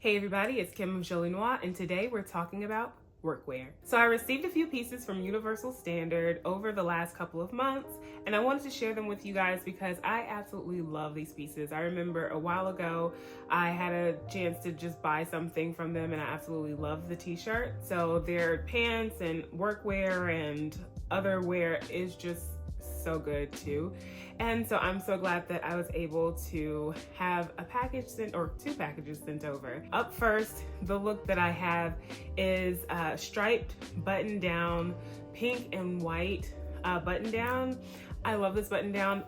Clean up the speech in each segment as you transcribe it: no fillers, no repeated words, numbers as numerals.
Hey everybody, it's Kim of Jolie Noire, and today we're talking about workwear. So I received a few pieces from Universal Standard over the last couple of months, and I wanted to share them with you guys because I absolutely love these pieces. I remember a while ago, I had a chance to just buy something from them and I absolutely love the t-shirt. So their pants and workwear and other wear is just so good too. And so I'm so glad that I was able to have a package sent, or two packages sent over. Up first, the look that I have is striped button down, pink and white button down. I love this button down.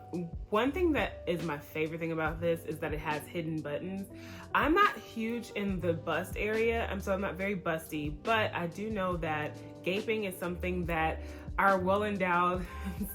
One thing that is my favorite thing about this is that it has hidden buttons. I'm not huge in the bust area, so I'm not very busty, but I do know that gaping is something that our well-endowed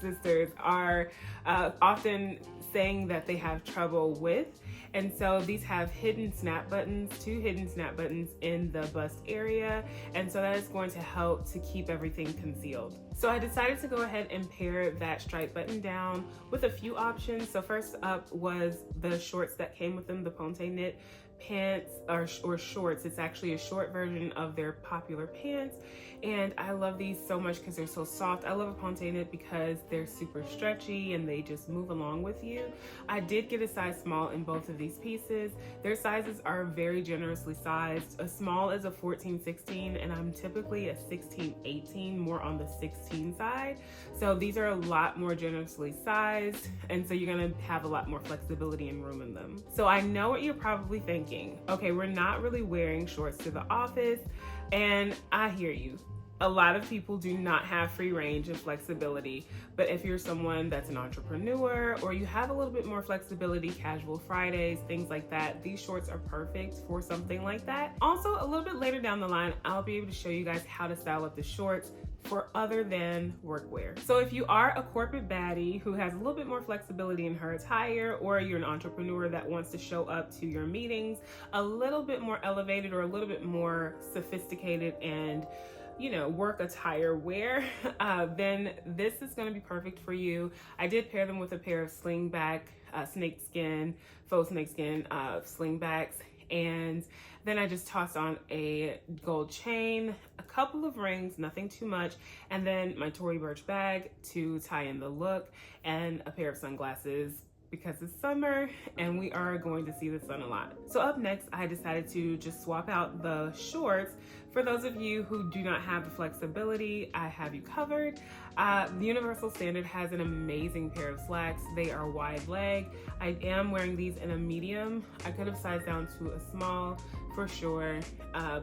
sisters are often saying that they have trouble with. And so these have hidden snap buttons, two hidden snap buttons in the bust area. And so that is going to help to keep everything concealed. So I decided to go ahead and pair that striped button down with a few options. So first up was the shorts that came with them, the ponte knit pants or shorts. It's actually a short version of their popular pants, and I love these so much because they're so soft. I love a ponte knit because they're super stretchy and they just move along with you. I did get a size small in both of these pieces. Their sizes are very generously sized. A small is a 14-16 and I'm typically a 16-18, more on the 16 side. So these are a lot more generously sized, and so you're gonna have a lot more flexibility and room in them. So I know what you're probably thinking. Okay, we're not really wearing shorts to the office, and I hear you. A lot of people do not have free range and flexibility, but if you're someone that's an entrepreneur or you have a little bit more flexibility, casual Fridays, things like that, these shorts are perfect for something like that. Also, a little bit later down the line, I'll be able to show you guys how to style up the shorts for other than workwear. So if you are a corporate baddie who has a little bit more flexibility in her attire, or you're an entrepreneur that wants to show up to your meetings a little bit more elevated or a little bit more sophisticated and work attire wear, then this is going to be perfect for you. I did pair them with a pair of slingback faux snakeskin slingbacks, and then I just tossed on a gold chain, a couple of rings, nothing too much, and then my Tory Burch bag to tie in the look, and a pair of sunglasses because it's summer and we are going to see the sun a lot. So up next, I decided to just swap out the shorts. For those of you who do not have the flexibility, I have you covered. The Universal Standard has an amazing pair of slacks. They are wide leg. I am wearing these in a medium. I could have sized down to a small for sure,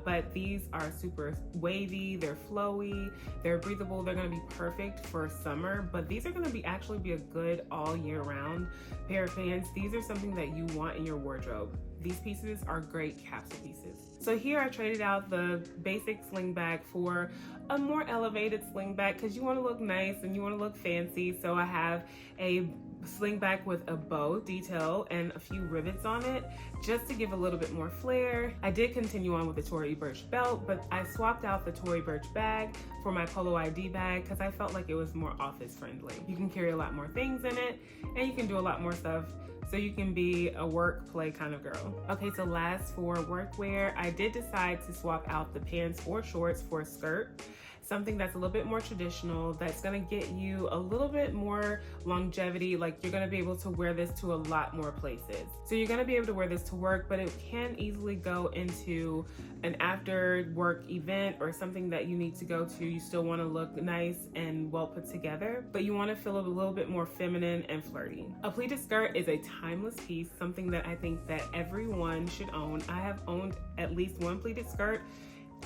but these are super wavy, they're flowy, they're breathable, they're gonna be perfect for summer, but these are gonna actually be a good all year round pair of pants. These are something that you want in your wardrobe. These pieces are great capsule pieces. So here I traded out the basic sling bag for a more elevated sling bag because you want to look nice and you want to look fancy. So I have a sling bag with a bow detail and a few rivets on it just to give a little bit more flair. I did continue on with the Tory Burch belt, but I swapped out the Tory Burch bag for my Polo ID bag because I felt like it was more office friendly. You can carry a lot more things in it and you can do a lot more stuff. So you can be a work play kind of girl. Okay, so last for workwear, I did decide to swap out the pants or shorts for a skirt. Something that's a little bit more traditional, that's gonna get you a little bit more longevity. Like you're gonna be able to wear this to a lot more places. So you're gonna be able to wear this to work, but it can easily go into an after work event or something that you need to go to. You still wanna look nice and well put together, but you wanna feel a little bit more feminine and flirty. A pleated skirt is a timeless piece, something that I think that everyone should own. I have owned at least one pleated skirt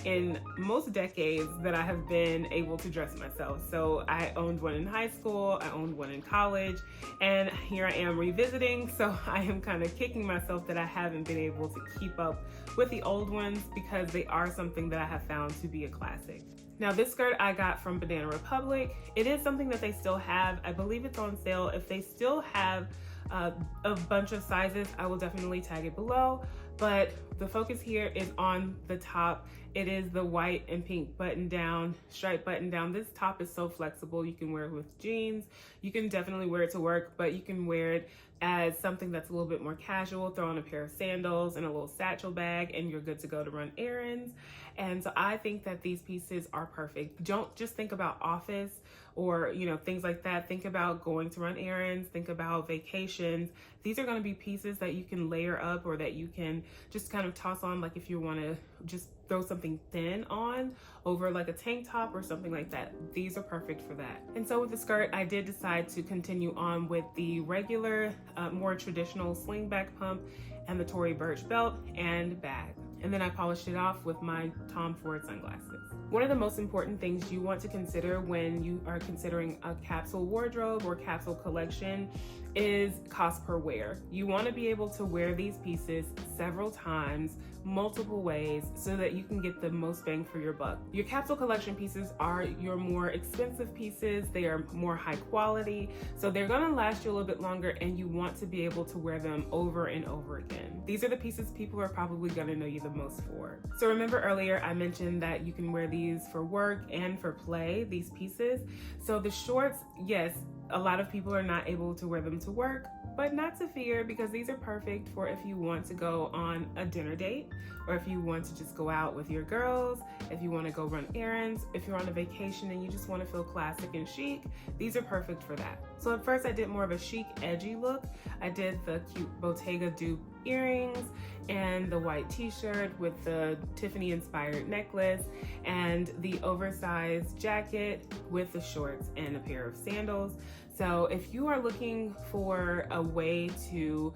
in most decades that I have been able to dress myself. So I owned one in high school, I owned one in college, and here I am revisiting. So I am kind of kicking myself that I haven't been able to keep up with the old ones because they are something that I have found to be a classic. Now this skirt I got from Banana Republic. It is something that they still have. I believe it's on sale. If they still have a bunch of sizes, I will definitely tag it below. But the focus here is on the top. It is the white and pink button down, striped button down. This top is so flexible. You can wear it with jeans. You can definitely wear it to work, but you can wear it as something that's a little bit more casual. Throw on a pair of sandals and a little satchel bag and you're good to go to run errands. And so I think that these pieces are perfect. Don't just think about office or, you know, things like that. Think about going to run errands, think about vacations. These are going to be pieces that you can layer up or that you can just kind of toss on, like if you want to just throw something thin on over like a tank top or something like that. These are perfect for that. And so with the skirt, I did decide to continue on with the regular, more traditional sling back pump and the Tory Burch belt and bag. And then I polished it off with my Tom Ford sunglasses. One of the most important things you want to consider when you are considering a capsule wardrobe or capsule collection is cost per wear. You want to be able to wear these pieces several times, multiple ways, so that you can get the most bang for your buck. Your capsule collection pieces are your more expensive pieces. They are more high quality, so they're gonna last you a little bit longer, and you want to be able to wear them over and over again. These are the pieces people are probably gonna know you the most for. So remember earlier I mentioned that you can wear these for work and for play, these pieces. So the shorts, yes, a lot of people are not able to wear them to work, but not to fear, because these are perfect for if you want to go on a dinner date, or if you want to just go out with your girls, if you want to go run errands, if you're on a vacation and you just want to feel classic and chic, these are perfect for that. So at first I did more of a chic, edgy look. I did the cute Bottega dupe earrings and the white t-shirt with the Tiffany inspired necklace and the oversized jacket with the shorts and a pair of sandals. So if you are looking for a way to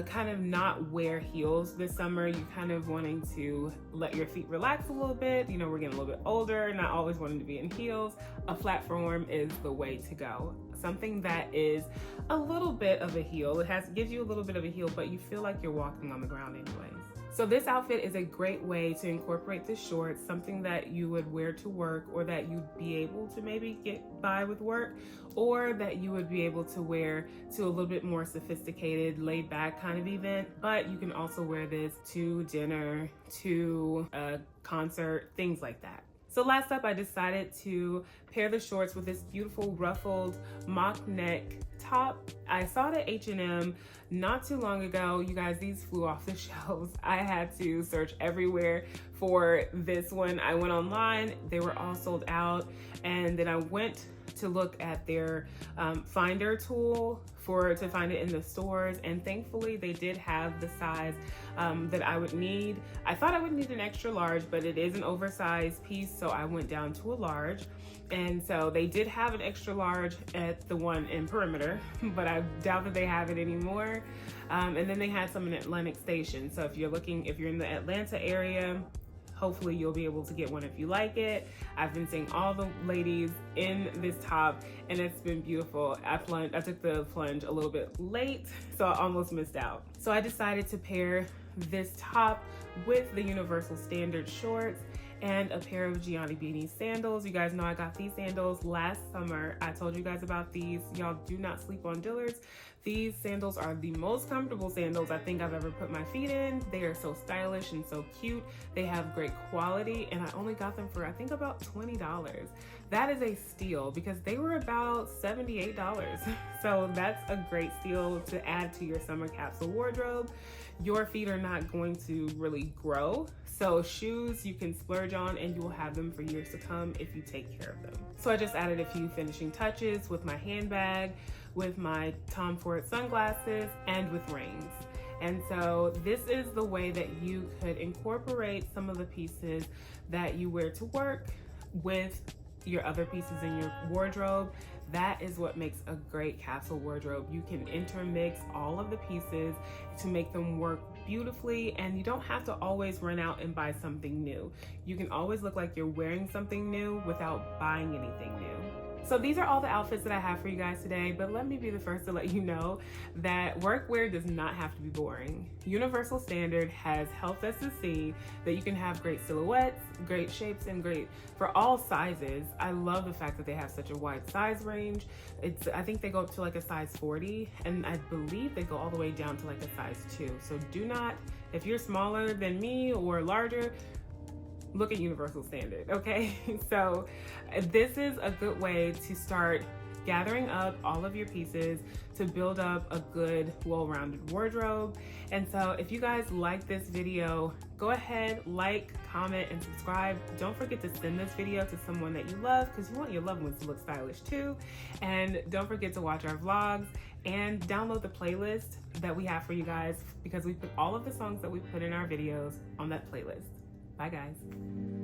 kind of not wear heels this summer, you're kind of wanting to let your feet relax a little bit, you know, we're getting a little bit older, not always wanting to be in heels, a flat form is the way to go. Something that is a little bit of a heel. It gives you a little bit of a heel, but you feel like you're walking on the ground anyways. So this outfit is a great way to incorporate the shorts, something that you would wear to work, or that you'd be able to maybe get by with work, or that you would be able to wear to a little bit more sophisticated, laid back kind of event. But you can also wear this to dinner, to a concert, things like that. So last up, I decided to pair the shorts with this beautiful ruffled mock neck top. I saw it at H&M not too long ago. You guys, these flew off the shelves. I had to search everywhere for this one. I went online, they were all sold out. And then I went to look at their finder tool to find it in the stores, and thankfully they did have the size that I would need. I thought I would need an extra large, but it is an oversized piece, so I went down to a large. And so they did have an extra large at the one in Perimeter, but I doubt that they have it anymore. And then they had some in Atlantic Station. So if you're in the Atlanta area, hopefully you'll be able to get one if you like it. I've been seeing all the ladies in this top and it's been beautiful. I took the plunge a little bit late, so I almost missed out. So I decided to pair this top with the Universal Standard shorts and a pair of Gianni Beanie sandals. You guys know I got these sandals last summer. I told you guys about these. Y'all do not sleep on Dillard's. These sandals are the most comfortable sandals I think I've ever put my feet in. They are so stylish and so cute. They have great quality, and I only got them for I think about $20. That is a steal because they were about $78. So that's a great steal to add to your summer capsule wardrobe. Your feet are not going to really grow. So shoes you can splurge on and you will have them for years to come if you take care of them. So I just added a few finishing touches with my handbag, with my Tom Ford sunglasses, and with rings. And so this is the way that you could incorporate some of the pieces that you wear to work with your other pieces in your wardrobe. That is what makes a great capsule wardrobe. You can intermix all of the pieces to make them work beautifully, and you don't have to always run out and buy something new. You can always look like you're wearing something new without buying anything new. So these are all the outfits that I have for you guys today, but let me be the first to let you know that workwear does not have to be boring. Universal Standard has helped us to see that you can have great silhouettes, great shapes, and great for all sizes. I love the fact that they have such a wide size range. I think they go up to like a size 40, and I believe they go all the way down to like a size 2. So do not, if you're smaller than me or larger, look at Universal Standard, okay? So this is a good way to start gathering up all of your pieces to build up a good, well-rounded wardrobe. And so if you guys like this video, go ahead, like, comment, and subscribe. Don't forget to send this video to someone that you love, because you want your loved ones to look stylish too. And don't forget to watch our vlogs and download the playlist that we have for you guys, because we put all of the songs that we put in our videos on that playlist. Bye guys.